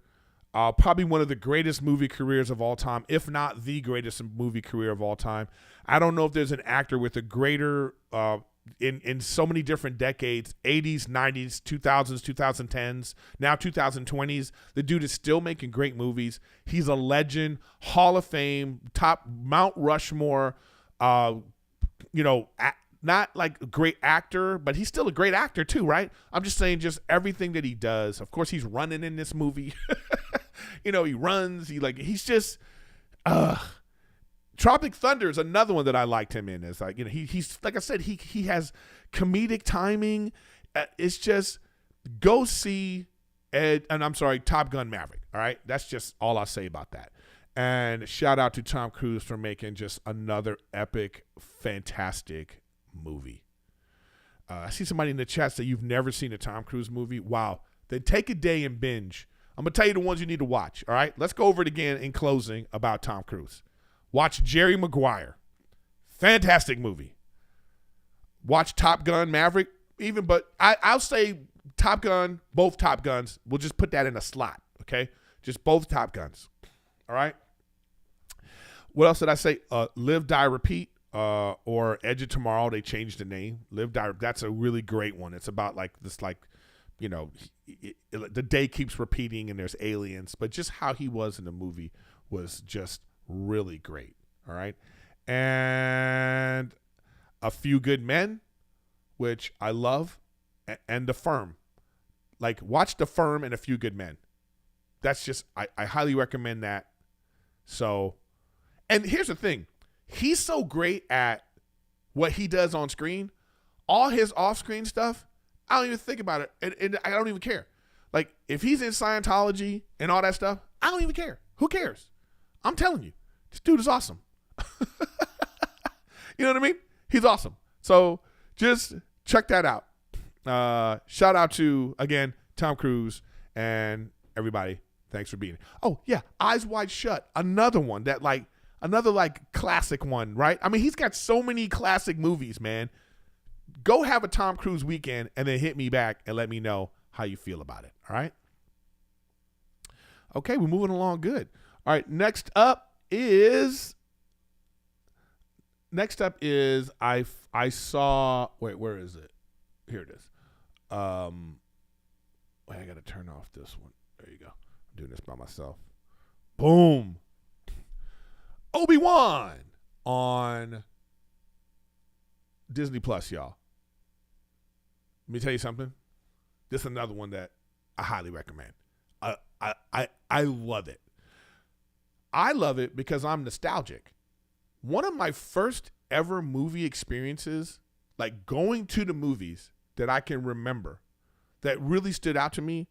Probably one of the greatest movie careers of all time, if not the greatest movie career of all time. I don't know if there's an actor with a greater, in so many different decades, 80s, 90s, 2000s, 2010s, now 2020s. The dude is still making great movies. He's a legend, Hall of Fame, top Mount Rushmore, not like a great actor, but he's still a great actor too, right? I'm just saying just everything that he does. Of course, he's running in this movie. He runs. He's just Tropic Thunder is another one that I liked him in. It's like, he's like I said, he has comedic timing. It's just go see Top Gun Maverick. All right. That's just all I'll say about that. And shout out to Tom Cruise for making just another epic, fantastic movie. I see somebody in the chat say you've never seen a Tom Cruise movie. Wow. Then take a day and binge. I'm going to tell you the ones you need to watch. All right. Let's go over it again in closing about Tom Cruise. Watch Jerry Maguire. Fantastic movie. Watch Top Gun Maverick. But I'll say Top Gun, both Top Guns. We'll just put that in a slot, okay? Just both Top Guns. All right? What else did I say? Live, Die, Repeat, or Edge of Tomorrow. They changed the name. Live, Die. That's a really great one. It's about the day keeps repeating and there's aliens. But just how he was in the movie was just really great. All right. And A Few Good Men, which I love, and The Firm. Like, watch The Firm and A Few Good Men. That's just, I highly recommend that. So, and here's the thing. He's so great at what he does on screen. All his off-screen stuff, I don't even think about it. And I don't even care. Like, if he's in Scientology and all that stuff, I don't even care. Who cares? I'm telling you, this dude is awesome. You know what I mean? He's awesome. So just check that out. Shout out to, again, Tom Cruise and everybody. Thanks for being here. Oh, yeah. Eyes Wide Shut. Another one that another classic one, right? I mean, he's got so many classic movies, man. Go have a Tom Cruise weekend and then hit me back and let me know how you feel about it. All right? Okay, we're moving along good. All right, next up is I saw, wait, where is it? Here it is. Wait, I got to turn off this one. There you go. I'm doing this by myself. Boom. OBI WON on Disney Plus, y'all. Let me tell you something. This is another one that I highly recommend. I love it. I love it because I'm nostalgic. One of my first ever movie experiences, like going to the movies that I can remember that really stood out to me,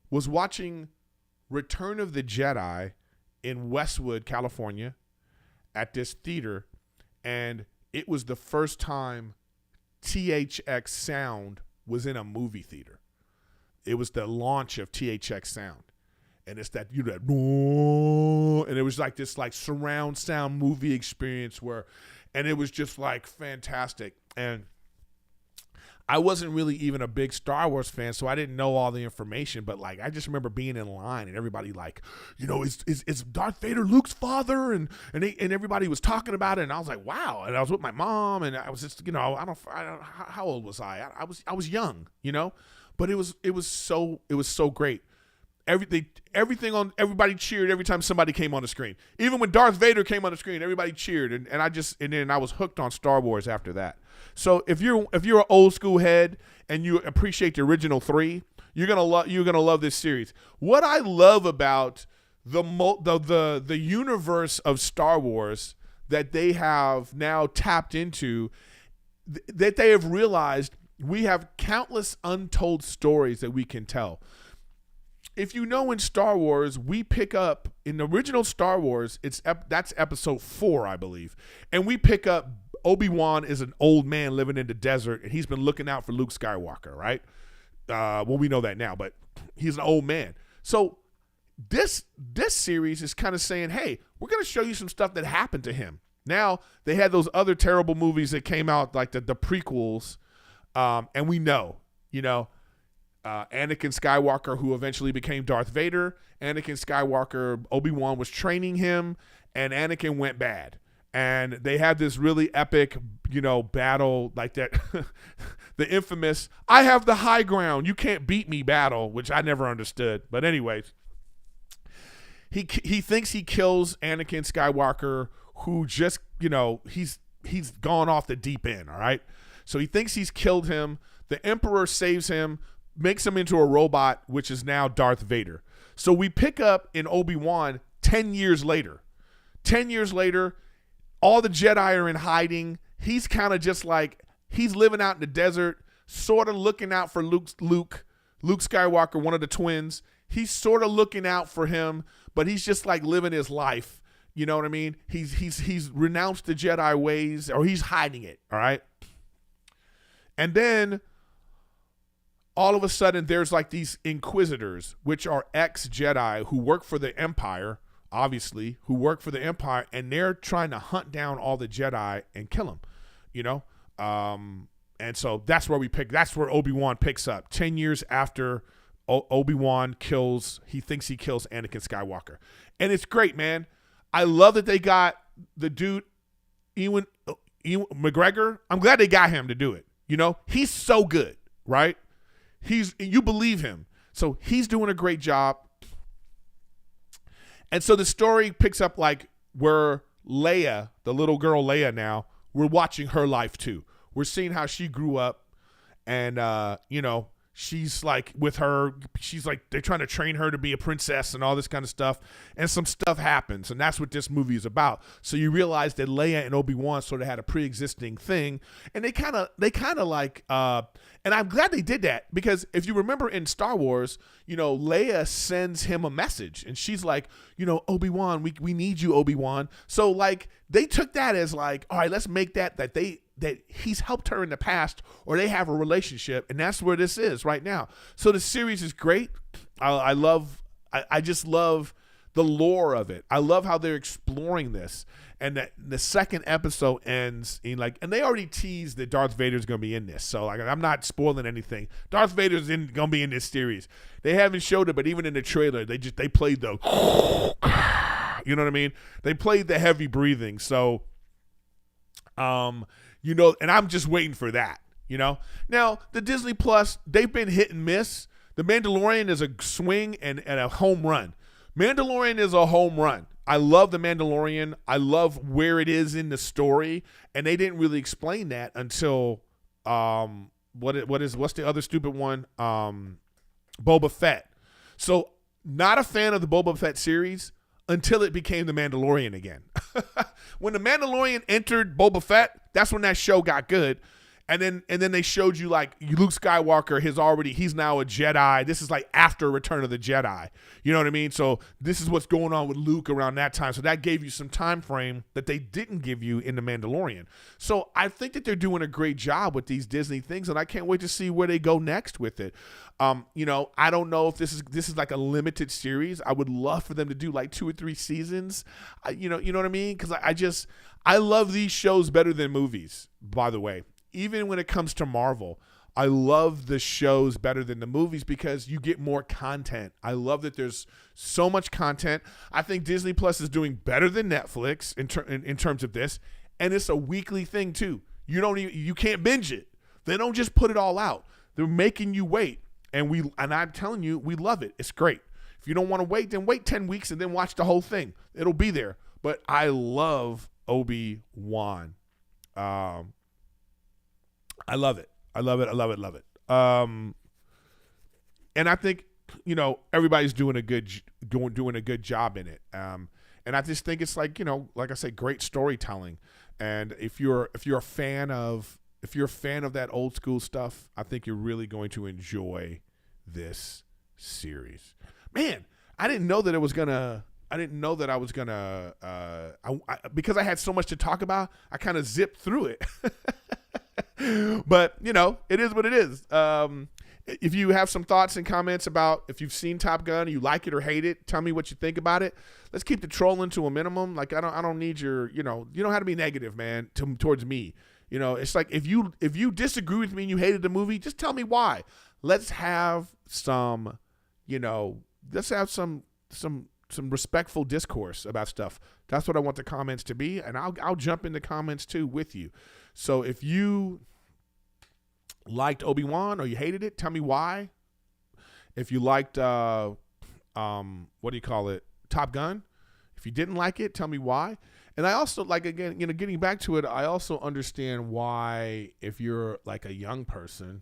was watching Return of the Jedi in Westwood, California at this theater. And it was the first time THX sound was in a movie theater. It was the launch of THX sound. And it's that, you know, and it was like this like surround sound movie experience and it was just like fantastic. And I wasn't really even a big Star Wars fan, so I didn't know all the information, but like I just remember being in line and everybody like, you know, is Darth Vader Luke's father? And everybody was talking about it, and I was like, wow. And I was with my mom, and I was just, you know, I don't how old was I? I was young, you know, but it was so great. Everybody cheered every time somebody came on the screen. Even when Darth Vader came on the screen, everybody cheered, and then I was hooked on Star Wars after that. So if you're an old school head and you appreciate the original three, you're gonna love this series. What I love about the universe of Star Wars that they have now tapped into, that they have realized we have countless untold stories that we can tell. If you know, in Star Wars, we pick up in the original Star Wars, that's episode 4, I believe, and we pick up Obi-Wan is an old man living in the desert, and he's been looking out for Luke Skywalker, right? Well, we know that now, but he's an old man. So this series is kind of saying, hey, we're going to show you some stuff that happened to him. Now, they had those other terrible movies that came out, like the prequels, and we know, you know, Anakin Skywalker, who eventually became Darth Vader. Anakin Skywalker, Obi-Wan was training him, and Anakin went bad. And they had this really epic, you know, battle like that, the infamous, I have the high ground, you can't beat me battle, which I never understood. But anyways, he thinks he kills Anakin Skywalker, who just, you know, he's gone off the deep end, all right? So he thinks he's killed him. The Emperor saves him, makes him into a robot, which is now Darth Vader. So we pick up in Obi-Wan 10 years later. 10 years later, all the Jedi are in hiding. He's kind of just like, he's living out in the desert, sort of looking out for Luke Skywalker, one of the twins. He's sort of looking out for him, but he's just like living his life. You know what I mean? He's renounced the Jedi ways, or he's hiding it, all right? And then all of a sudden there's like these Inquisitors, which are ex-Jedi who work for the Empire, obviously, who work for the Empire, and they're trying to hunt down all the Jedi and kill them, you know? And so that's where Obi-Wan picks up 10 years after Obi-Wan he thinks he kills Anakin Skywalker. And it's great, man. I love that they got the dude, Ewan McGregor. I'm glad they got him to do it. You know, he's so good, right? You believe him. So he's doing a great job. And so the story picks up like where Leia, the little girl Leia now, we're watching her life too. We're seeing how she grew up, and you know, she's like she's like, they're trying to train her to be a princess and all this kind of stuff, and some stuff happens, and that's what this movie is about. So you realize that Leia and Obi-Wan sort of had a pre-existing thing, and they kind of like, and I'm glad they did that, because if you remember in Star Wars, you know, Leia sends him a message, and she's like, you know, Obi-Wan, we need you, Obi-Wan. So like they took that as like, all right, let's make that he's helped her in the past, or they have a relationship, and that's where this is right now. So the series is great. I just love the lore of it. I love how they're exploring this, and that the second episode ends in like, and they already teased that Darth Vader's gonna be in this, so like I'm not spoiling anything. Darth Vader's gonna be in this series. They haven't showed it, but even in the trailer, they played the, you know what I mean? They played the heavy breathing. So, you know, and I'm just waiting for that, you know. Now, the Disney Plus, they've been hit and miss. The Mandalorian is a swing and a home run. Mandalorian is a home run. I love The Mandalorian. I love where it is in the story, and they didn't really explain that until what's the other stupid one? Boba Fett. So not a fan of the Boba Fett series until it became The Mandalorian again. When The Mandalorian entered Boba Fett, that's when that show got good. And then they showed you like Luke Skywalker he's now a Jedi. This is like after Return of the Jedi. You know what I mean? So this is what's going on with Luke around that time. So that gave you some time frame that they didn't give you in The Mandalorian. So I think that they're doing a great job with these Disney things, and I can't wait to see where they go next with it. I don't know if this is like a limited series. I would love for them to do like 2 or 3 seasons. You know what I mean? Because I love these shows better than movies, by the way. Even when it comes to Marvel, I love the shows better than the movies because you get more content. I love that there's so much content. I think Disney Plus is doing better than Netflix in terms of this, and it's a weekly thing too. You can't binge it. They don't just put it all out. They're making you wait, and I'm telling you, we love it. It's great. If you don't want to wait, then wait 10 weeks and then watch the whole thing. It'll be there. But I love OBI WON. I love it. I love it. And I think, everybody's doing a good job in it. And I just think it's like, like I say, great storytelling. And if you're a fan of that old school stuff, I think you're really going to enjoy this series. Man, I didn't know that I was gonna because I had so much to talk about, I kind of zipped through it. But it is what it is. If you have some thoughts and comments about if you've seen Top Gun, you like it or hate it, tell me what you think about it. Let's keep the trolling to a minimum. Like I don't need your, you don't have to be negative, man, towards me. It's like if you disagree with me and you hated the movie, just tell me why. Let's have some respectful discourse about stuff. That's what I want the comments to be, and I'll jump in the comments too with you. So if you liked Obi-Wan or you hated it, tell me why. If you liked Top Gun, if you didn't like it, tell me why. And I also getting back to it, I also understand why if you're like a young person,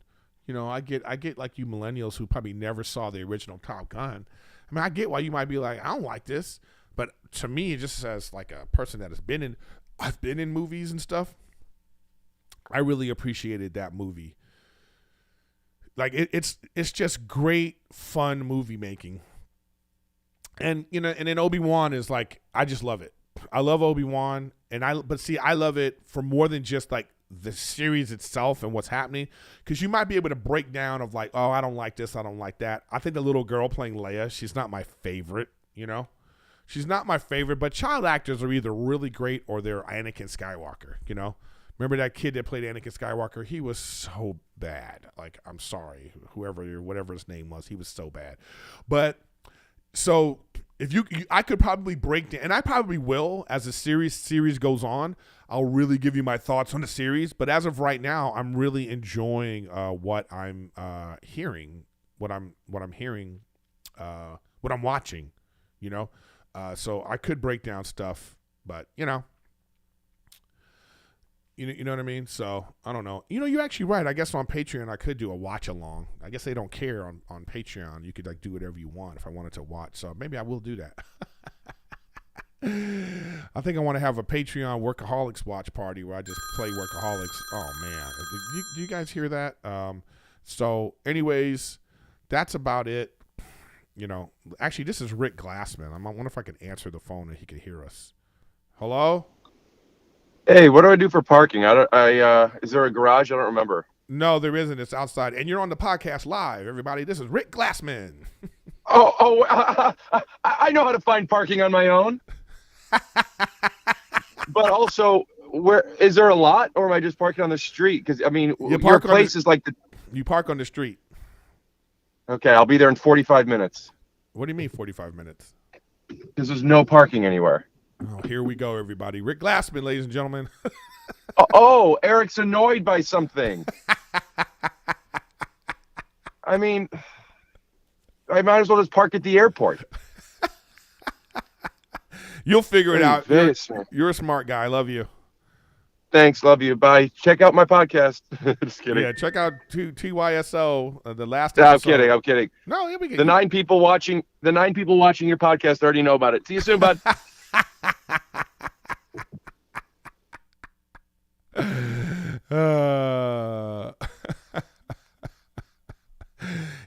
I get like you millennials who probably never saw the original Top Gun. I mean, I get why you might be like, I don't like this, but to me, it just as like a person that I've been in movies and stuff. I really appreciated that movie. Like it's just great fun movie making. And and then Obi-Wan is like, I just love it. I love Obi-Wan, but I love it for more than just like the series itself and what's happening, because you might be able to break down of like, oh, I don't like this, I don't like that. I think the little girl playing Leia, she's not my favorite. She's not my favorite, but child actors are either really great or they're Anakin Skywalker. Remember that kid that played Anakin Skywalker? He was so bad. Like, I'm sorry, whatever his name was, he was so bad. But so if I could probably break down, and I probably will as the series goes on. I'll really give you my thoughts on the series. But as of right now, I'm really enjoying what I'm hearing, what I'm hearing, what I'm watching. So I could break down stuff, but you know what I mean? So I don't know. You're actually right. I guess on Patreon I could do a watch along. I guess they don't care on Patreon. You could like do whatever you want if I wanted to watch. So maybe I will do that. I think I want to have a Patreon Workaholics watch party where I just play Workaholics. Oh man, do you guys hear that? So anyways, that's about it. Actually this is Rick Glassmen. I wonder if I can answer the phone and he can hear us. Hello? Hey, what do I do for parking? Is there a garage? I don't remember. No, there isn't. It's outside. And you're on the podcast live, everybody. This is Rick Glassmen. I know how to find parking on my own. But also, where is there a lot, or am I just parking on the street? Because I mean, your place is like you park on the street. Okay, I'll be there in 45 minutes. What do you mean 45 minutes? Because there's no parking anywhere. Oh, here we go, everybody. Rick Glassmen, ladies and gentlemen. Erik's annoyed by something. I mean, I might as well just park at the airport. You'll figure it out. You're a smart guy. I love you. Thanks. Love you. Bye. Check out my podcast. Just kidding. Yeah, check out TYSO, the last No, episode. I'm kidding. No, yeah, we The 9 people watching your podcast already know about it. See you soon, bud.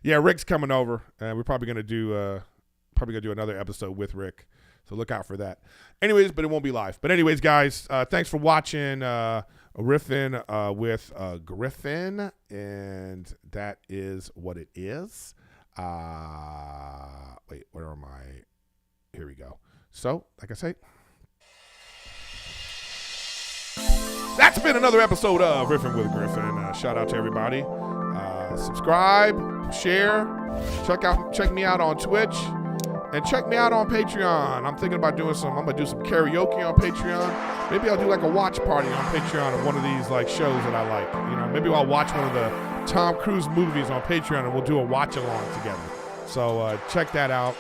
Yeah, Rick's coming over, and we're probably gonna do another episode with Rick. So look out for that. Anyways, but it won't be live. But anyways, guys, thanks for watching Riffin with Griffin, and that is what it is. Wait, where am I? Here we go. So, like I say, that's been another episode of Riffin with Griffin. Shout out to everybody. Subscribe, share, check me out on Twitch, and check me out on Patreon. I'm thinking about I'm gonna do some karaoke on Patreon. Maybe I'll do like a watch party on Patreon of one of these like shows that I like. Maybe I'll watch one of the Tom Cruise movies on Patreon and we'll do a watch along together. So check that out,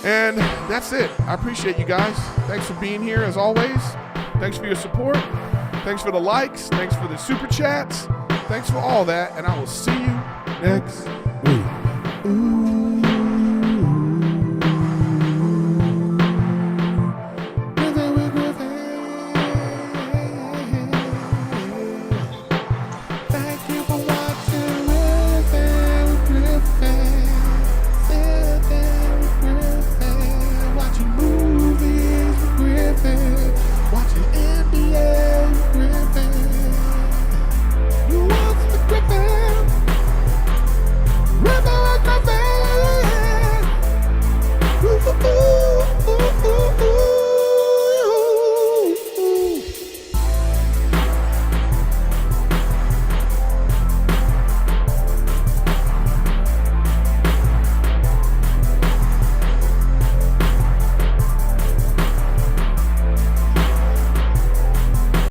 And that's it. I appreciate you guys. Thanks for being here as always. Thanks for your support. Thanks for the likes. Thanks for the super chats. Thanks for all that. And I will see you next week.